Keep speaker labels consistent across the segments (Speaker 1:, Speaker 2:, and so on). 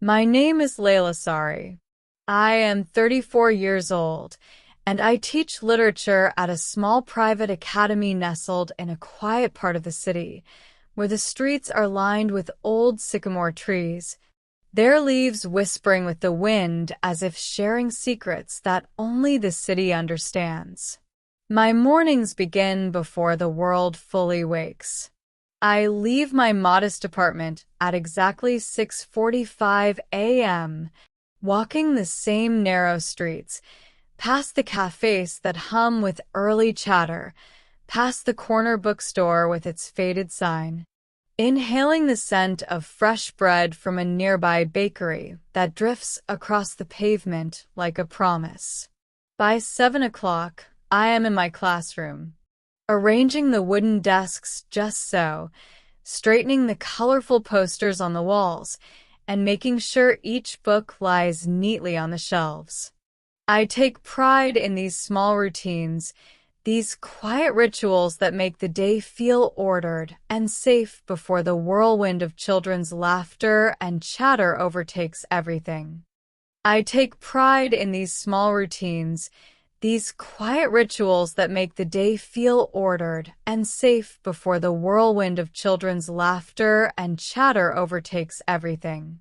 Speaker 1: My name is Leila. I am 34 years old, and I teach literature at a small private academy nestled in a quiet part of the city, where the streets are lined with old sycamore trees, their leaves whispering with the wind as if sharing secrets that only the city understands. My mornings begin before the world fully wakes. I leave my modest apartment at exactly 6:45 a.m., walking the same narrow streets, past the cafes that hum with early chatter, past the corner bookstore with its faded sign, inhaling the scent of fresh bread from a nearby bakery that drifts across the pavement like a promise. By 7 o'clock, I am in my classroom, arranging the wooden desks just so, straightening the colorful posters on the walls, and making sure each book lies neatly on the shelves. I take pride in these small routines, these quiet rituals that make the day feel ordered and safe before the whirlwind of children's laughter and chatter overtakes everything. I take pride in these small routines, these quiet rituals that make the day feel ordered and safe before the whirlwind of children's laughter and chatter overtakes everything.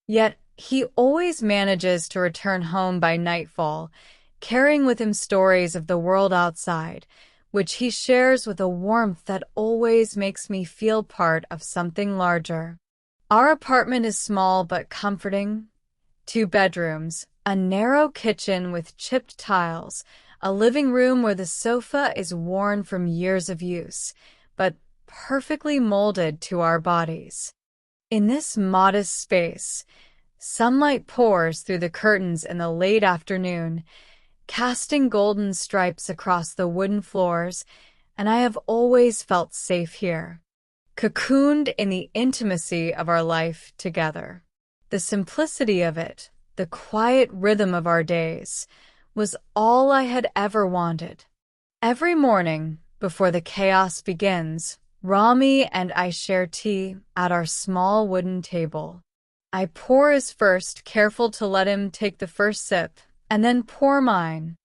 Speaker 1: Yet, he always manages to return home by nightfall, carrying with him stories of the world outside, which he shares with a warmth that always makes me feel part of something larger. Our apartment is small but comforting. 2 bedrooms, a narrow kitchen with chipped tiles, a living room where the sofa is worn from years of use, but perfectly molded to our bodies. In this modest space, sunlight pours through the curtains in the late afternoon, casting golden stripes across the wooden floors, and I have always felt safe here, cocooned in the intimacy of our life together. The simplicity of it, the quiet rhythm of our days, was all I had ever wanted. Every morning, before the chaos begins, Rami and I share tea at our small wooden table. I pour his first, careful to let him take the first sip, and then pour mine,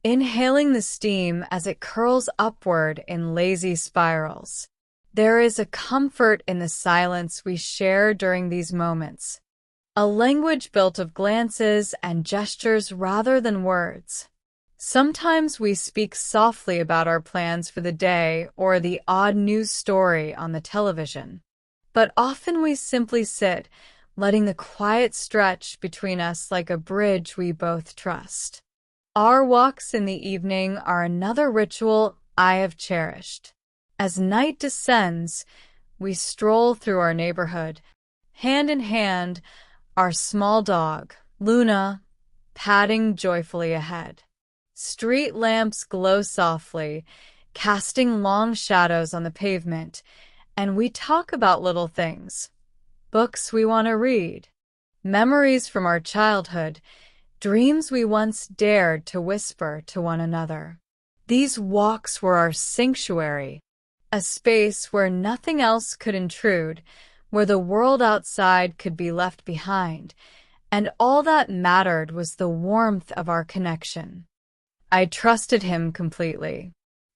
Speaker 1: inhaling the steam as it curls upward in lazy spirals. There is a comfort in the silence we share during these moments, a language built of glances and gestures rather than words. Sometimes we speak softly about our plans for the day or the odd news story on the television, but often we simply sit, letting the quiet stretch between us like a bridge we both trust. Our walks in the evening are another ritual I have cherished. As night descends, we stroll through our neighborhood, hand in hand, our small dog, Luna, padding joyfully ahead. Street lamps glow softly, casting long shadows on the pavement, and we talk about little things. Books we want to read, memories from our childhood, dreams we once dared to whisper to one another. These walks were our sanctuary, a space where nothing else could intrude, where the world outside could be left behind, and all that mattered was the warmth of our connection. I trusted him completely.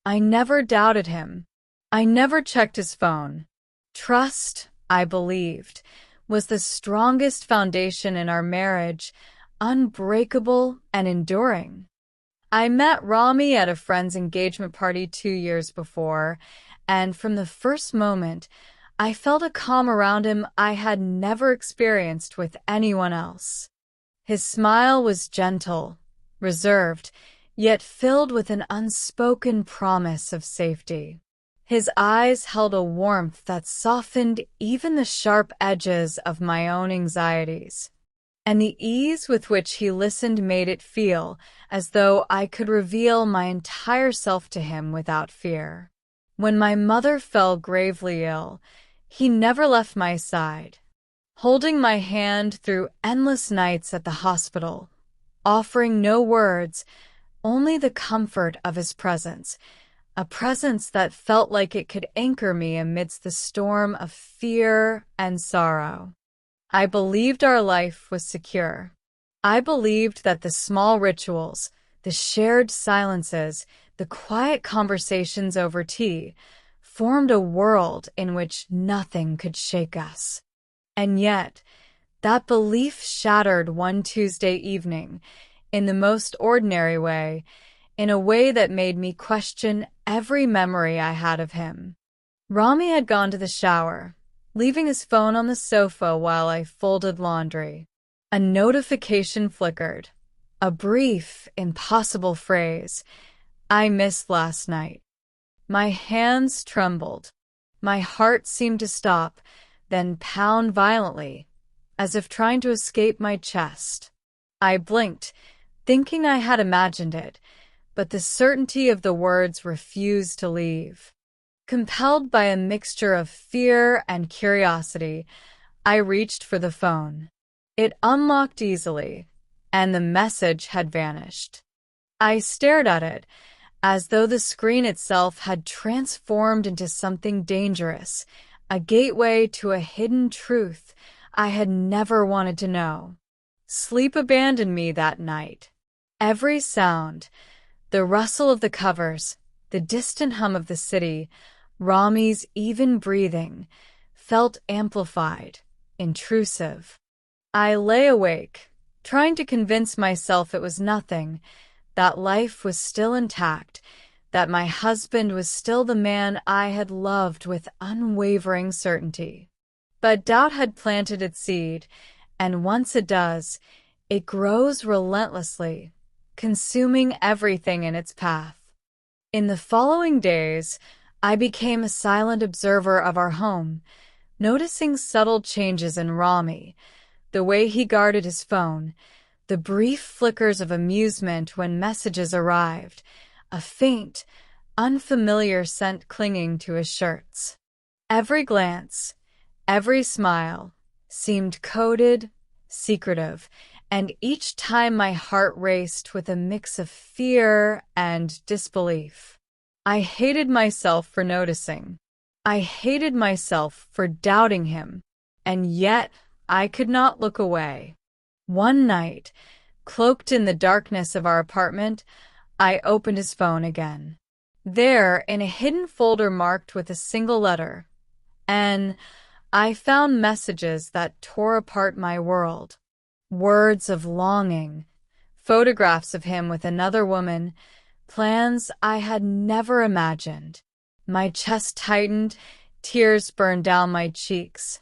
Speaker 1: I never doubted him. I never checked his phone. Trust, I believed, was the strongest foundation in our marriage, unbreakable and enduring. I met Rami at a friend's engagement party 2 years before, and from the first moment, I felt a calm around him I had never experienced with anyone else. His smile was gentle, reserved, yet filled with an unspoken promise of safety. His eyes held a warmth that softened even the sharp edges of my own anxieties, and the ease with which he listened made it feel as though I could reveal my entire self to him without fear. When my mother fell gravely ill, he never left my side, holding my hand through endless nights at the hospital, offering no words, only the comfort of his presence, a presence that felt like it could anchor me amidst the storm of fear and sorrow. I believed our life was secure. I believed that the small rituals, the shared silences, the quiet conversations over tea formed a world in which nothing could shake us. And yet, that belief shattered one Tuesday evening in the most ordinary way, in a way that made me question every memory I had of him. Rami had gone to the shower, leaving his phone on the sofa while I folded laundry. A notification flickered. A brief, impossible phrase. "I missed last night." My hands trembled. My heart seemed to stop, then pound violently, as if trying to escape my chest. I blinked, thinking I had imagined it, but the certainty of the words refused to leave. Compelled by a mixture of fear and curiosity, I reached for the phone. It unlocked easily, and the message had vanished. I stared at it, as though the screen itself had transformed into something dangerous, a gateway to a hidden truth I had never wanted to know. Sleep abandoned me that night. Every sound, the rustle of the covers, the distant hum of the city, Rami's even breathing, felt amplified, intrusive. I lay awake, trying to convince myself it was nothing, that life was still intact, that my husband was still the man I had loved with unwavering certainty. But doubt had planted its seed, and once it does, it grows relentlessly, consuming everything in its path. In the following days, I became a silent observer of our home, noticing subtle changes in Rami, the way he guarded his phone, the brief flickers of amusement when messages arrived, a faint, unfamiliar scent clinging to his shirts. Every glance, every smile, seemed coded, secretive, and each time my heart raced with a mix of fear and disbelief. I hated myself for noticing. I hated myself for doubting him, and yet I could not look away. One night, cloaked in the darkness of our apartment, I opened his phone again. There, in a hidden folder marked with a single letter, N, I found messages that tore apart my world. Words of longing, photographs of him with another woman, plans I had never imagined. My chest tightened, tears burned down my cheeks,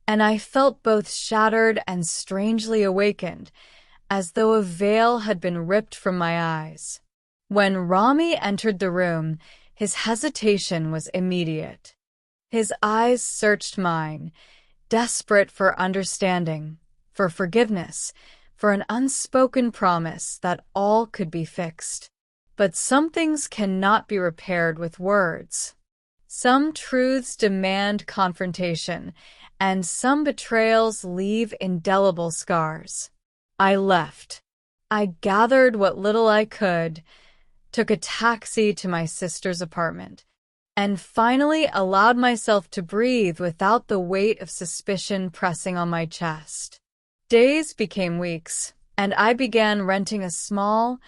Speaker 1: and I felt both shattered and strangely awakened, as though a veil had been ripped from my eyes. When Rami entered the room, his hesitation was immediate. His eyes searched mine, desperate for understanding, for forgiveness, for an unspoken promise that all could be fixed. But some things cannot be repaired with words. Some truths demand confrontation, and some betrayals leave indelible scars. I left. I gathered what little I could, took a taxi to my sister's apartment, and finally allowed myself to breathe without the weight of suspicion pressing on my chest. Days became weeks, and I began renting a small,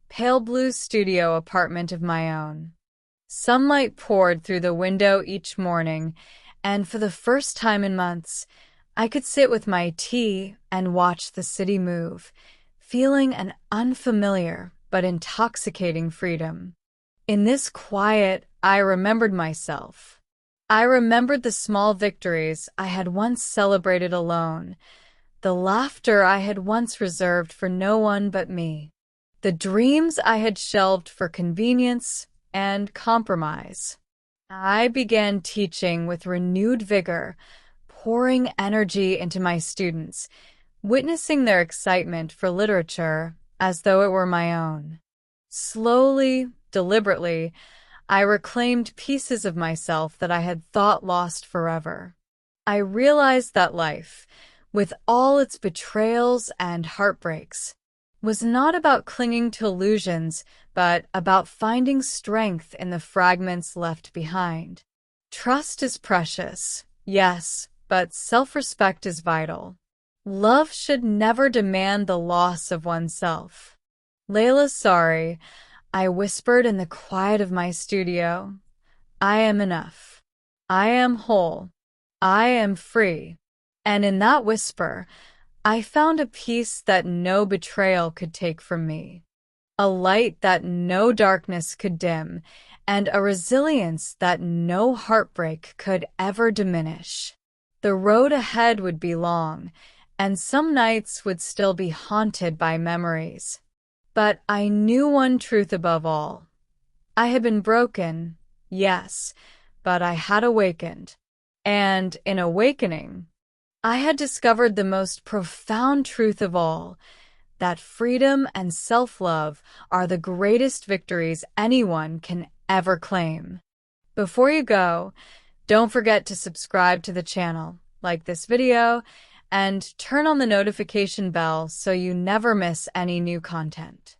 Speaker 1: pale blue studio apartment of my own. Sunlight poured through the window each morning, and for the first time in months, I could sit with my tea and watch the city move, feeling an unfamiliar but intoxicating freedom. In this quiet, I remembered myself. I remembered the small victories I had once celebrated alone, the laughter I had once reserved for no one but me, the dreams I had shelved for convenience and compromise. I began teaching with renewed vigor, pouring energy into my students, witnessing their excitement for literature as though it were my own. Slowly, deliberately, I reclaimed pieces of myself that I had thought lost forever. I realized that life, with all its betrayals and heartbreaks, was not about clinging to illusions, but about finding strength in the fragments left behind. Trust is precious, yes, but self-respect is vital. Love should never demand the loss of oneself. Leila, sorry, I whispered in the quiet of my studio. I am enough. I am whole. I am free. And in that whisper, I found a peace that no betrayal could take from me, a light that no darkness could dim, and a resilience that no heartbreak could ever diminish. The road ahead would be long, and some nights would still be haunted by memories. But I knew one truth above all. I had been broken, yes, but I had awakened. And in awakening, I had discovered the most profound truth of all, that freedom and self-love are the greatest victories anyone can ever claim. Before you go, don't forget to subscribe to the channel, like this video, and turn on the notification bell so you never miss any new content.